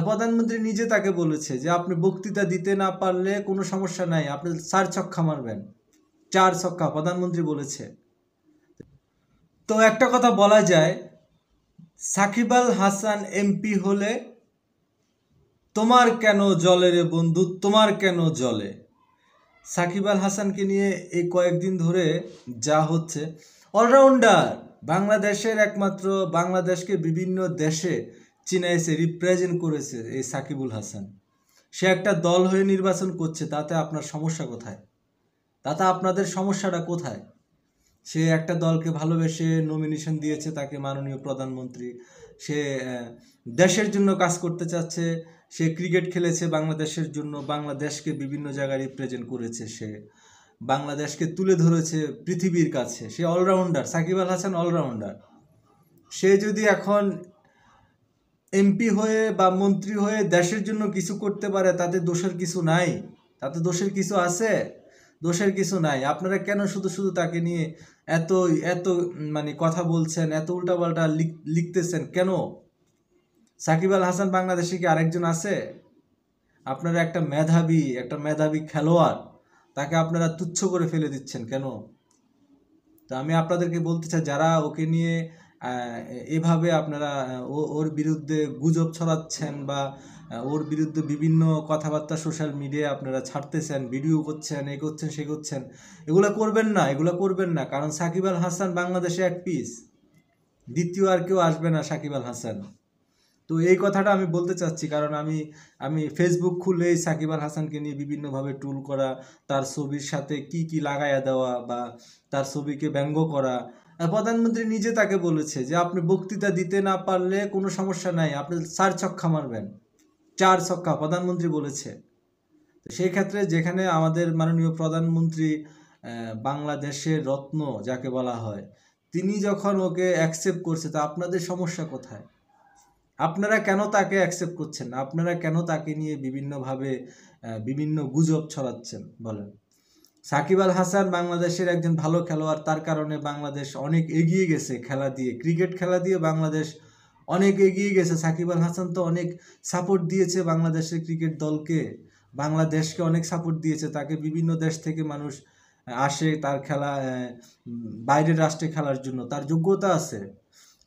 প্রধানমন্ত্রী নিজে তাকে বলেছে যে আপনি বক্তৃতা দিতে না পারলে কোনো সমস্যা নাই, আপনি 4 ছক্কা মারবেন, 4 ছক্কা প্রধানমন্ত্রী বলেছে। তো একটা কথা বলা যায়, সাকিব আল হাসান এমপি হলে তোমার কেন জ্বলে রে বন্ধু, তোমার কেন জ্বলে। সাকিব আল হাসানকে নিয়ে এই কয়েকদিন ধরে যা হচ্ছে, অলরাউন্ডার, বাংলাদেশের একমাত্র, বাংলাদেশকে বিভিন্ন দেশে চিনাইছে, রিপ্রেজেন্ট করেছে এই সাকিবুল হাসান। সে একটা দল হয়ে নির্বাচন করছে, তাতে আপনার সমস্যা কোথায়? তাতে আপনাদের সমস্যাটা কোথায়? সে একটা দলকে ভালোবেসে নমিনেশন দিয়েছে তাকে মাননীয় প্রধানমন্ত্রী। সে দেশের জন্য কাজ করতে চাচ্ছে, সে ক্রিকেট খেলেছে বাংলাদেশের জন্য, বাংলাদেশকে বিভিন্ন জায়গায় রিপ্রেজেন্ট করেছে, সে বাংলাদেশকে তুলে ধরেছে পৃথিবীর কাছে। সে অলরাউন্ডার, সাকিব আল হাসান অলরাউন্ডার। সে যদি এখন এমপি হয়ে বা মন্ত্রী হয়ে দেশের জন্য কিছু করতে পারে, তাতে দোষের কিছু নাই। তাতে দোষের কিছু আছে? দোষের কিছু নাই। আপনারা কেন শুধু শুধু তাকে নিয়ে এত এত মানে কথা বলছেন, এত উল্টাপাল্টা লিখতেছেন কেন? সাকিব আল হাসান বাংলাদেশে কি আরেকজন আছে? আপনারা একটা মেধাবী খেলোয়াড়, তাকে আপনারা তুচ্ছ করে ফেলে দিচ্ছেন কেন? তো আমি আপনাদেরকে বলতে চাই, যারা ওকে নিয়ে এভাবে আপনারা ওর বিরুদ্ধে গুজব ছড়াচ্ছেন বা ওর বিরুদ্ধে বিভিন্ন কথাবার্তা সোশ্যাল মিডিয়ায় আপনারা ছাড়তেছেন, ভিডিও করছেন, এ করছেন, সে করছেন, এগুলো করবেন না। কারণ সাকিব আল হাসান বাংলাদেশে এক পিস, দ্বিতীয় আর কেউ আসবে না সাকিব আল হাসান। তো এই কথাটা আমি বলতে চাচ্ছি, কারণ আমি ফেসবুক খুলেই সাকিব আল হাসানকে নিয়ে বিভিন্নভাবে ট্রোল করা, তার ছবির সাথে কি লাগাইয়া দেওয়া বা তার ছবিকে ব্যঙ্গ করা। প্রধানমন্ত্রী নিজে তাকে বলেছে যে আপনি বক্তৃতা দিতে না পারলে কোনো সমস্যা নাই, আপনি 4 ছক্কা মারবেন, 4 ছক্কা প্রধানমন্ত্রী বলেছে। সেই ক্ষেত্রে যেখানে আমাদের মাননীয় প্রধানমন্ত্রী, বাংলাদেশের রত্ন যাকে বলা হয়, তিনি যখন ওকে অ্যাকসেপ্ট করছে, তা আপনাদের সমস্যা কোথায়? আপনারা কেন তাকে অ্যাকসেপ্ট করছেন না? আপনারা কেন তাকে নিয়ে বিভিন্নভাবে বিভিন্ন গুজব ছড়াচ্ছেন বলেন? সাকিব আল হাসান বাংলাদেশের একজন ভালো খেলোয়াড়, তার কারণে বাংলাদেশ অনেক এগিয়ে গেছে খেলা দিয়ে, ক্রিকেট খেলা দিয়ে বাংলাদেশ অনেক এগিয়ে গেছে। সাকিব আল হাসান তো অনেক সাপোর্ট দিয়েছে বাংলাদেশের ক্রিকেট দলকে, বাংলাদেশকে অনেক সাপোর্ট দিয়েছে। তাকে বিভিন্ন দেশ থেকে মানুষ আসে তার খেলা, বাইরের রাষ্ট্রে খেলার জন্য, তার যোগ্যতা আছে।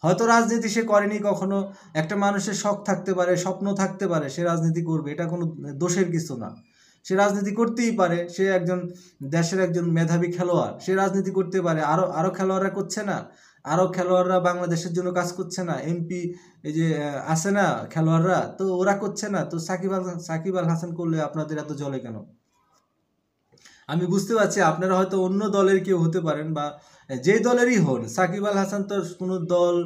হয়তো রাজনীতি সে করেনি কখনো, একটা মানুষের শখ থাকতে পারে, স্বপ্ন থাকতে পারে, সে রাজনীতি করবে, এটা কোনো দোষের কিছু না। সে রাজনীতি করতেই পারে, সে একজন দেশের একজন মেধাবী খেলোয়াড়, সে রাজনীতি করতে পারে। আরো খেলোয়াড়রা করছে না? আরো খেলোয়াড়রা বাংলাদেশের জন্য কাজ করছে না? এমপি এই যে আছে না খেলোয়াড়রা, তো ওরা করছে না? তো সাকিব আল হাসান করলে আপনাদের এত জ্বলে কেন? আমি বুঝতে পারছি আপনারা হয়তো অন্য দলের কেউ হতে পারেন বা যে দলেরই হন, সাকিব আল হাসান তো কোনো দল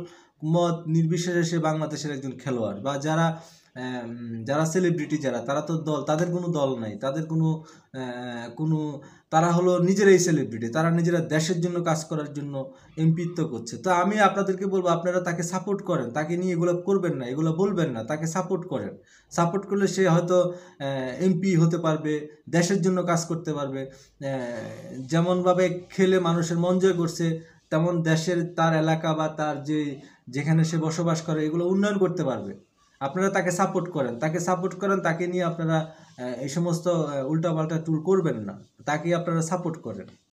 মত নির্বিশেষে সে বাংলাদেশের একজন খেলোয়াড়। বা যারা সেলিব্রিটি, তারা তো তাদের কোনো দল নাই, তাদের কোনো তারা হলো নিজেরাই সেলিব্রিটি, তারা নিজেরা দেশের জন্য কাজ করার জন্য এমপিত্ব করছে। তো আমি আপনাদেরকে বলবো, আপনারা তাকে সাপোর্ট করেন, তাকে নিয়ে এগুলো করবেন না, এগুলো বলবেন না, তাকে সাপোর্ট করেন। সাপোর্ট করলে সে হয়তো এমপি হতে পারবে, দেশের জন্য কাজ করতে পারবে। যেমনভাবে খেলে মানুষের মন জয় করছে, তেমন দেশের তার এলাকা বা তার যেখানে সে বসবাস করে এগুলো উন্নয়ন করতে পারবে। আপনারা তাকে সাপোর্ট করেন, তাকে নিয়ে আপনারা এই সমস্ত উল্টাপাল্টা টুল করবেন না, তাকে আপনারা সাপোর্ট করেন।